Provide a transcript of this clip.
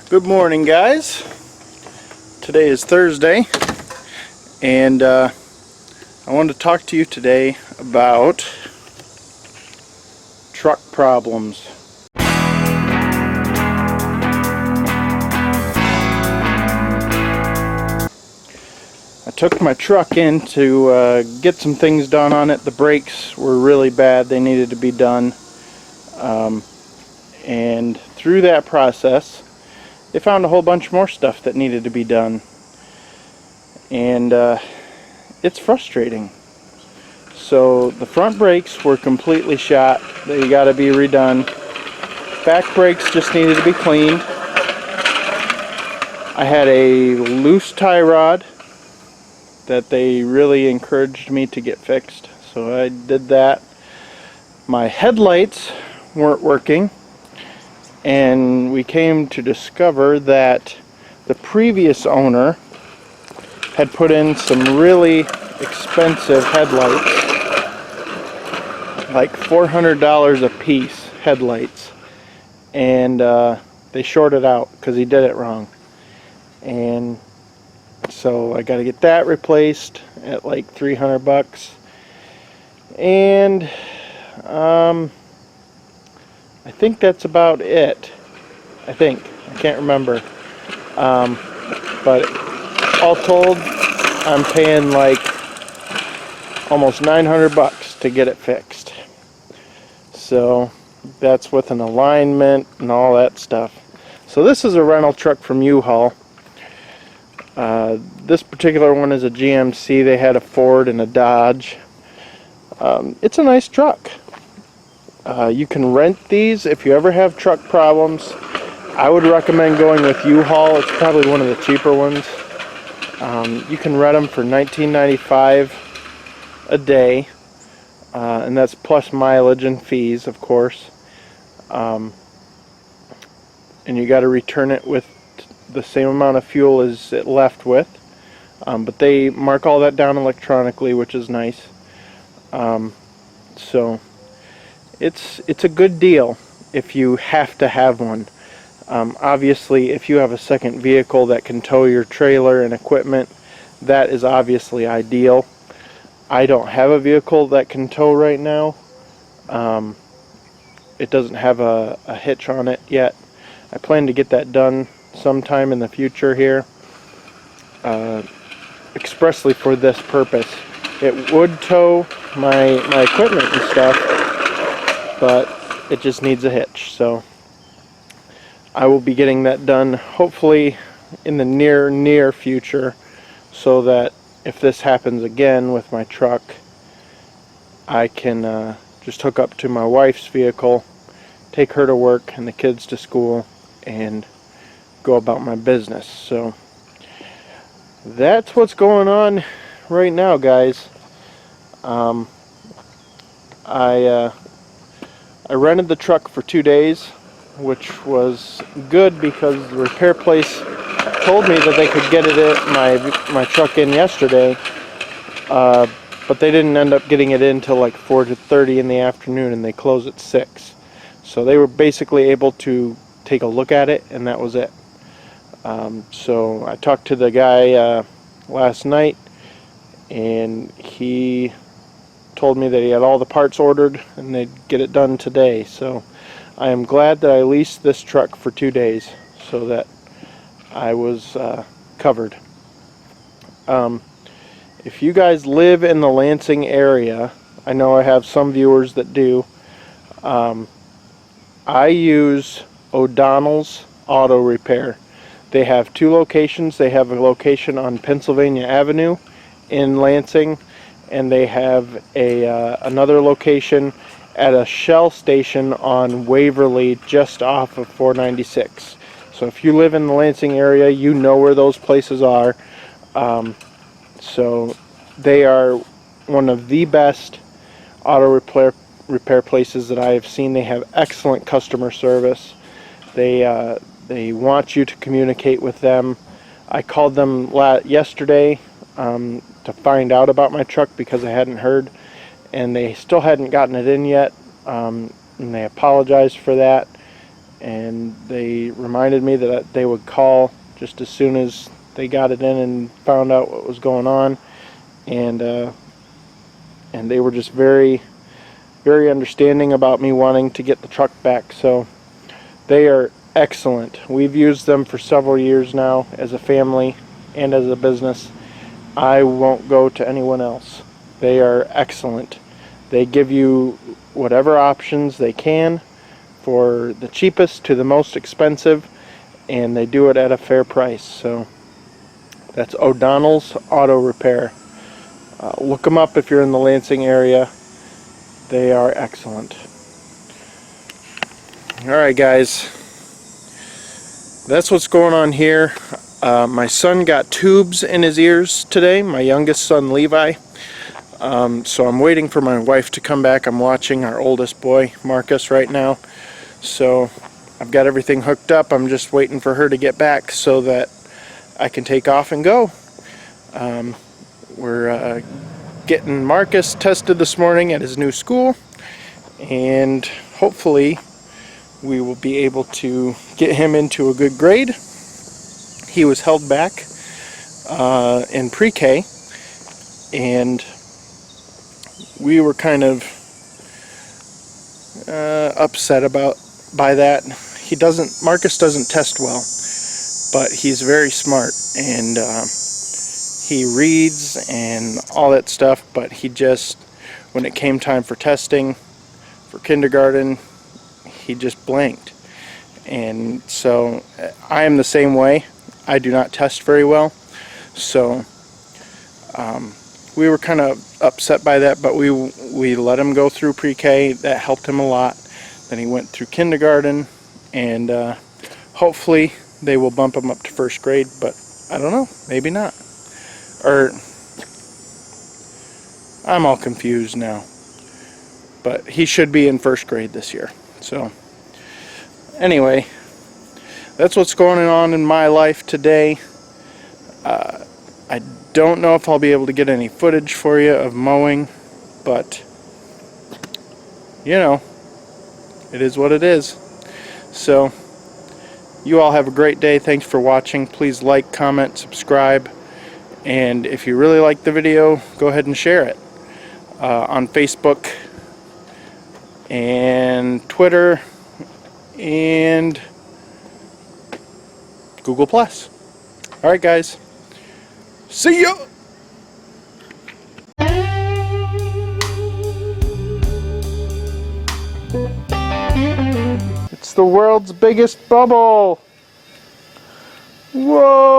Good morning, guys. Today is Thursday, and I wanted to talk to you today about truck problems. I took my truck in to get some things done on it. The brakes were really bad. They needed to be done. And through that process, they found a whole bunch more stuff that needed to be done. And it's frustrating. So the front brakes were completely shot. They got to be redone. Back brakes just needed to be cleaned. I had a loose tie rod that they really encouraged me to get fixed, so I did that. My headlights weren't working, and we came to discover that the previous owner had put in some really expensive headlights, like $400 a piece headlights, and they shorted out because he did it wrong. And so I got to get that replaced at like $300, and I think that's about it. I can't remember, but all told, I'm paying like almost $900 to get it fixed. So that's with an alignment and all that stuff. So this is a rental truck from U-Haul. This particular one is a GMC. They had a Ford and a Dodge. It's a nice truck. You can rent these if you ever have truck problems. I would recommend going with U-Haul. It's probably one of the cheaper ones. You can rent them for $19.95 a day, and that's plus mileage and fees, of course. And you got to return it with the same amount of fuel as it left with, but they mark all that down electronically, which is nice. So it's a good deal if you have to have one. Obviously, if you have a second vehicle that can tow your trailer and equipment, that is obviously ideal. I don't have a vehicle that can tow right now. It doesn't have a hitch on it yet. I plan to get that done sometime in the future here, expressly for this purpose. It would tow my equipment and stuff, but it just needs a hitch. So I will be getting that done hopefully in the near future, so that if this happens again with my truck, I can just hook up to my wife's vehicle, take her to work and the kids to school, and go about my business. So that's what's going on right now, guys. I rented the truck for 2 days, which was good because the repair place told me that they could get my truck in yesterday, but they didn't end up getting it in till like 4:30 in the afternoon, and they close at 6. So they were basically able to take a look at it, and that was it. So I talked to the guy last night, and he told me that he had all the parts ordered and they'd get it done today. So I am glad that I leased this truck for 2 days so that I was covered. If you guys live in the Lansing area, I know I have some viewers that do, I use O'Donnell's Auto Repair. They have 2 locations. They have a location on Pennsylvania Avenue in Lansing, and they have another location at a Shell station on Waverly, just off of 496. So if you live in the Lansing area, you know where those places are. So they are one of the best auto repair places that I have seen. They have excellent customer service. They want you to communicate with them. I called them yesterday to find out about my truck because I hadn't heard, and they still hadn't gotten it in yet, and they apologized for that. and they reminded me that they would call just as soon as they got it in and found out what was going on, and they were just very, very understanding about me wanting to get the truck back. So they are excellent. We've used them for several years now as a family and as a business. I won't go to anyone else. They are excellent. They give you whatever options they can, for the cheapest to the most expensive, and they do it at a fair price. So that's O'Donnell's Auto Repair. Look them up if you're in the Lansing area. They are excellent. Alright guys, that's what's going on here. My son got tubes in his ears today, my youngest son Levi. So I'm waiting for my wife to come back. I'm watching our oldest boy, Marcus, right now. So I've got everything hooked up. I'm just waiting for her to get back so that I can take off and go. We're getting Marcus tested this morning at his new school, and hopefully we will be able to get him into a good grade. He was held back in pre-K, and we were kind of upset by that. Marcus doesn't test well, but he's very smart, and he reads and all that stuff, but he just, when it came time for testing for kindergarten, he just blanked. And so I am the same way. I do not test very well, so we were kind of upset by that, but we let him go through pre-K. That helped him a lot. Then he went through kindergarten, and hopefully they will bump him up to first grade, but I don't know, maybe not. Or I'm all confused now, but he should be in first grade this year. So anyway, that's what's going on in my life today. I don't know if I'll be able to get any footage for you of mowing, but you know, it is what it is. So you all have a great day. Thanks for watching. Please like, comment, subscribe, and if you really like the video, go ahead and share it on Facebook and Twitter and Google+. Alright guys, see ya! It's the world's biggest bubble! Whoa!